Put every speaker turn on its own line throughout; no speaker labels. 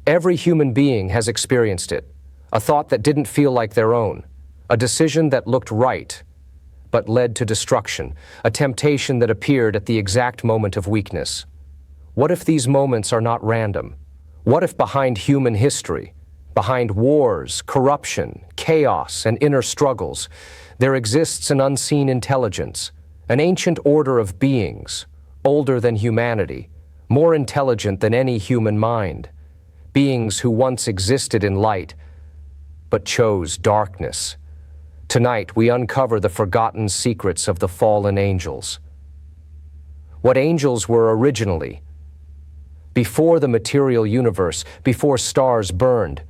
Every human being has experienced it. A thought that didn't feel like their own. A decision that looked right, but led to destruction. A temptation that appeared at the exact moment of weakness. What if these moments are not random? What if behind human history, behind wars, corruption, chaos, and inner struggles, there exists an unseen intelligence, an ancient order of beings, older than humanity, more intelligent than any human mind, beings who once existed in light, but chose darkness. Tonight, we uncover the forgotten secrets of the fallen angels. What angels were originally, before the material universe, before stars burned,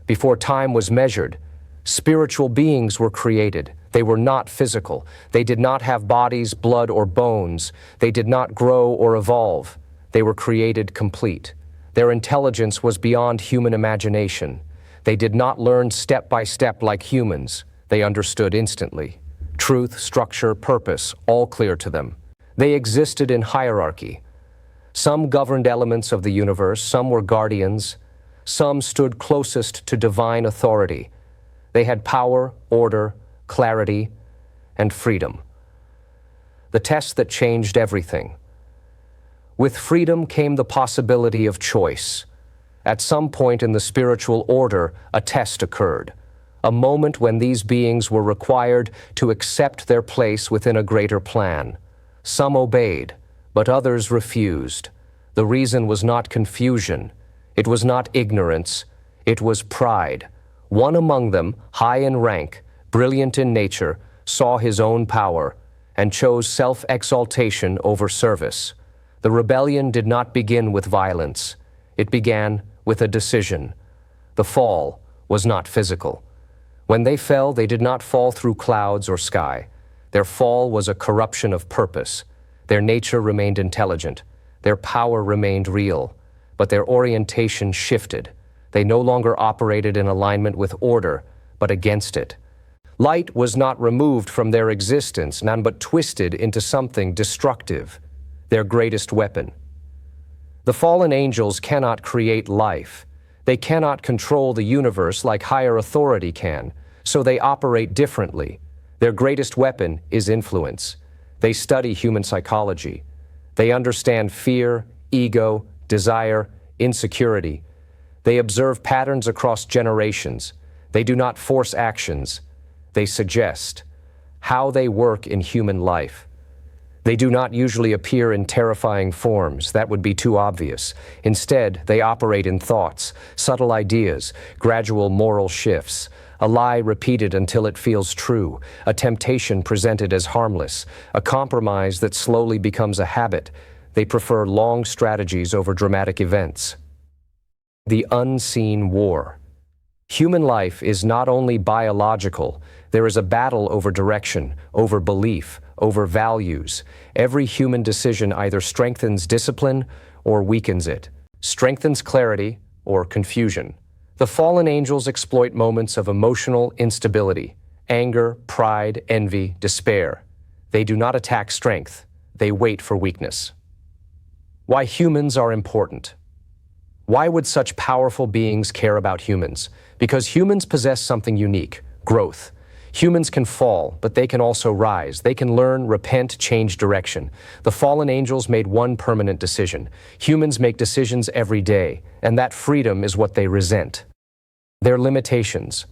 before time was measured, spiritual beings were created. They were not physical. They did not have bodies, blood, or bones. They did not grow or evolve. They were created complete. Their intelligence was beyond human imagination. They did not learn step by step like humans. They understood instantly. Truth, structure, purpose, all clear to them. They existed in hierarchy. Some governed elements of the universe, some were guardians, some stood closest to divine authority. They had power, order, clarity, and freedom. The test that changed everything. With freedom came the possibility of choice. At some point in the spiritual order, a test occurred, a moment when these beings were required to accept their place within a greater plan. Some obeyed, but others refused. The reason was not confusion. It was not ignorance. It was pride. One among them, high in rank, brilliant in nature, saw his own power and chose self-exaltation over service. The rebellion did not begin with violence. It began with a decision. The fall was not physical. When they fell, they did not fall through clouds or sky. Their fall was a corruption of purpose. Their nature remained intelligent. Their power remained real, but their orientation shifted. They no longer operated in alignment with order, but against it. Light was not removed from their existence, none but twisted into something destructive, their greatest weapon. The fallen angels cannot create life. They cannot control the universe like higher authority can, so they operate differently. Their greatest weapon is influence. They study human psychology. They understand fear, ego, desire, insecurity. They observe patterns across generations. They do not force actions. They suggest how they work in human life. They do not usually appear in terrifying forms. That would be too obvious. Instead, they operate in thoughts, subtle ideas, gradual moral shifts, a lie repeated until it feels true, a temptation presented as harmless, a compromise that slowly becomes a habit. They prefer long strategies over dramatic events. The unseen war. Human life is not only biological, there is a battle over direction, over belief, over values. Every human decision either strengthens discipline or weakens it, strengthens clarity or confusion. The fallen angels exploit moments of emotional instability, anger, pride, envy, despair. They do not attack strength, they wait for weakness. Why humans are important. Why would such powerful beings care about humans? Because humans possess something unique, growth. Humans can fall, but they can also rise. They can learn, repent, change direction. The fallen angels made one permanent decision. Humans make decisions every day, and that freedom is what they resent. Their limitations.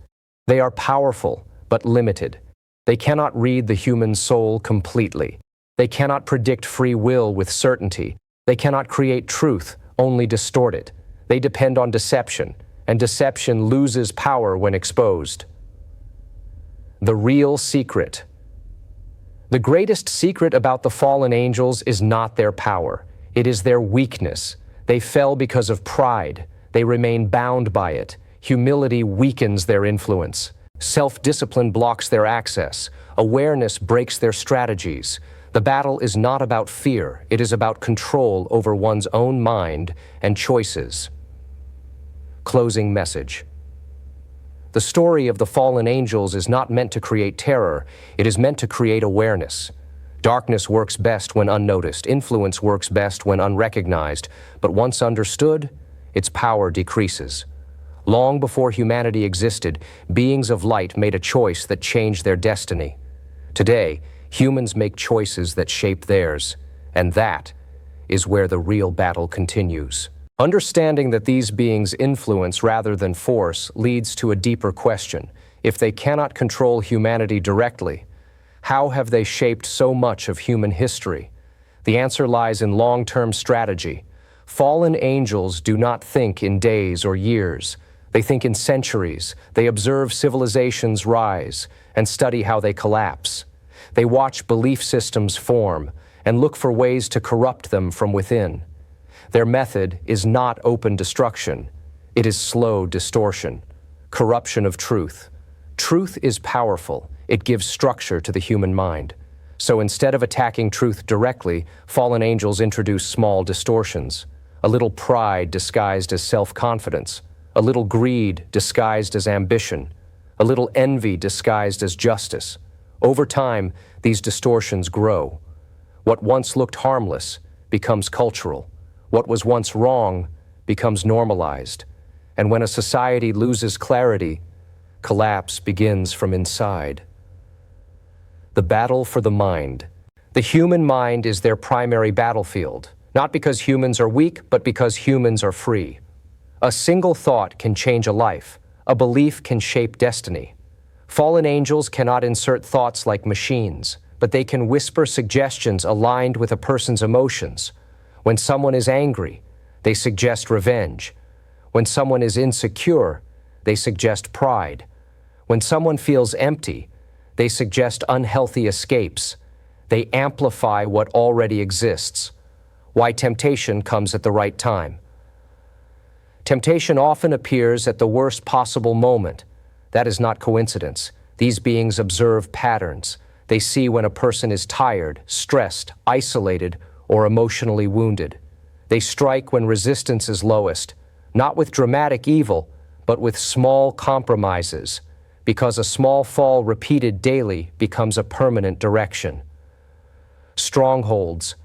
They are powerful, but limited. They cannot read the human soul completely. They cannot predict free will with certainty. They cannot create truth, only distort it. They depend on deception, and deception loses power when exposed. The real secret. The greatest secret about the fallen angels is not their power. It is their weakness. They fell because of pride. They remain bound by it. Humility weakens their influence. Self-discipline blocks their access. Awareness breaks their strategies. The battle is not about fear. It is about control over one's own mind and choices. Closing message. The story of the fallen angels is not meant to create terror. It is meant to create awareness. Darkness works best when unnoticed. Influence works best when unrecognized. But once understood, its power decreases. Long before humanity existed, beings of light made a choice that changed their destiny. Today, humans make choices that shape theirs, and that is where the real battle continues. Understanding that these beings influence rather than force leads to a deeper question. If they cannot control humanity directly, how have they shaped so much of human history? The answer lies in long-term strategy. Fallen angels do not think in days or years. They think in centuries. They observe civilizations rise and study how they collapse. They watch belief systems form and look for ways to corrupt them from within. Their method is not open destruction. It is slow distortion, corruption of truth. Truth is powerful. It gives structure to the human mind. So instead of attacking truth directly, fallen angels introduce small distortions. A little pride disguised as self-confidence. A little greed disguised as ambition. A little envy disguised as justice. Over time, these distortions grow. What once looked harmless becomes cultural. What was once wrong becomes normalized. And when a society loses clarity, collapse begins from inside. The battle for the mind. The human mind is their primary battlefield, not because humans are weak, but because humans are free. A single thought can change a life. A belief can shape destiny. Fallen angels cannot insert thoughts like machines, but they can whisper suggestions aligned with a person's emotions. When someone is angry, they suggest revenge. When someone is insecure, they suggest pride. When someone feels empty, they suggest unhealthy escapes. They amplify what already exists. Why temptation comes at the right time. Temptation often appears at the worst possible moment. That is not coincidence. These beings observe patterns. They see when a person is tired, stressed, isolated, or emotionally wounded. They strike when resistance is lowest, not with dramatic evil, but with small compromises, because a small fall repeated daily becomes a permanent direction. Strongholds.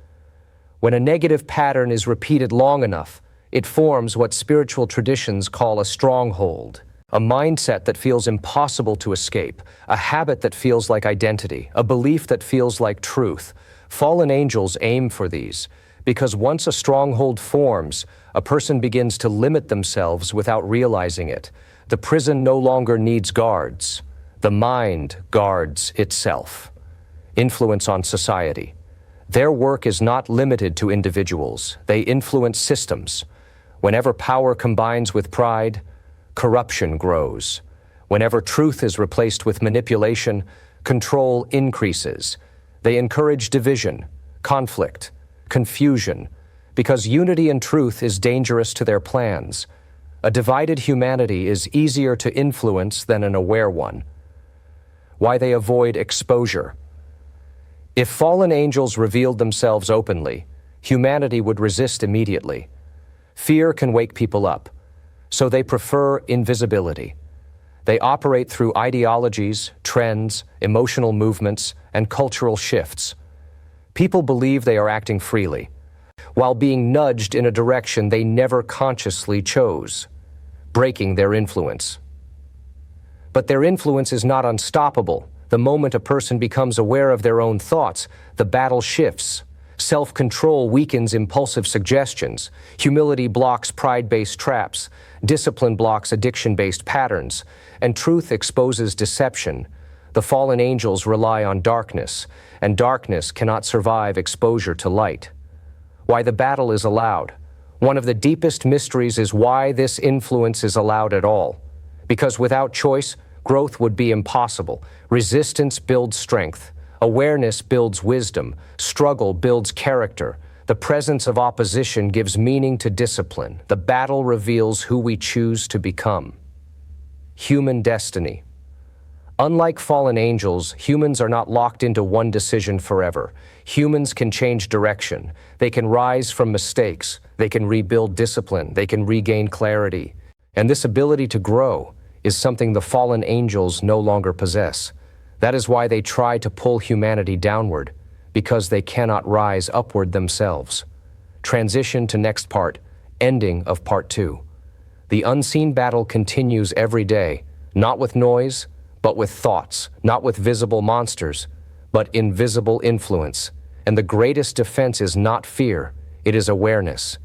When a negative pattern is repeated long enough, it forms what spiritual traditions call a stronghold. A mindset that feels impossible to escape, a habit that feels like identity, a belief that feels like truth. Fallen angels aim for these, because once a stronghold forms, a person begins to limit themselves without realizing it. The prison no longer needs guards. The mind guards itself. Influence on society. Their work is not limited to individuals. They influence systems. Whenever power combines with pride, corruption grows. Whenever truth is replaced with manipulation, control increases. They encourage division, conflict, confusion, because unity and truth is dangerous to their plans. A divided humanity is easier to influence than an aware one. Why they avoid exposure. If fallen angels revealed themselves openly, humanity would resist immediately. Fear can wake people up, so they prefer invisibility. They operate through ideologies, trends, emotional movements, and cultural shifts. People believe they are acting freely, while being nudged in a direction they never consciously chose, breaking their influence. But their influence is not unstoppable. The moment a person becomes aware of their own thoughts, the battle shifts. Self-control weakens impulsive suggestions. Humility blocks pride-based traps. Discipline blocks addiction-based patterns. And truth exposes deception. The fallen angels rely on darkness, and darkness cannot survive exposure to light. Why the battle is allowed. One of the deepest mysteries is why this influence is allowed at all. Because without choice, growth would be impossible. Resistance builds strength. Awareness builds wisdom. Struggle builds character. The presence of opposition gives meaning to discipline. The battle reveals who we choose to become. Human destiny. Unlike fallen angels, humans are not locked into one decision forever. Humans can change direction. They can rise from mistakes. They can rebuild discipline. They can regain clarity. And this ability to grow is something the fallen angels no longer possess. That is why they try to pull humanity downward, because they cannot rise upward themselves. Transition to next part, Ending of Part 2. The unseen battle continues every day, not with noise, but with thoughts, not with visible monsters, but invisible influence. And the greatest defense is not fear, it is awareness.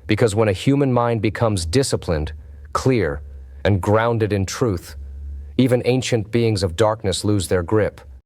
Because when a human mind becomes disciplined, clear, and grounded in truth, even ancient beings of darkness lose their grip.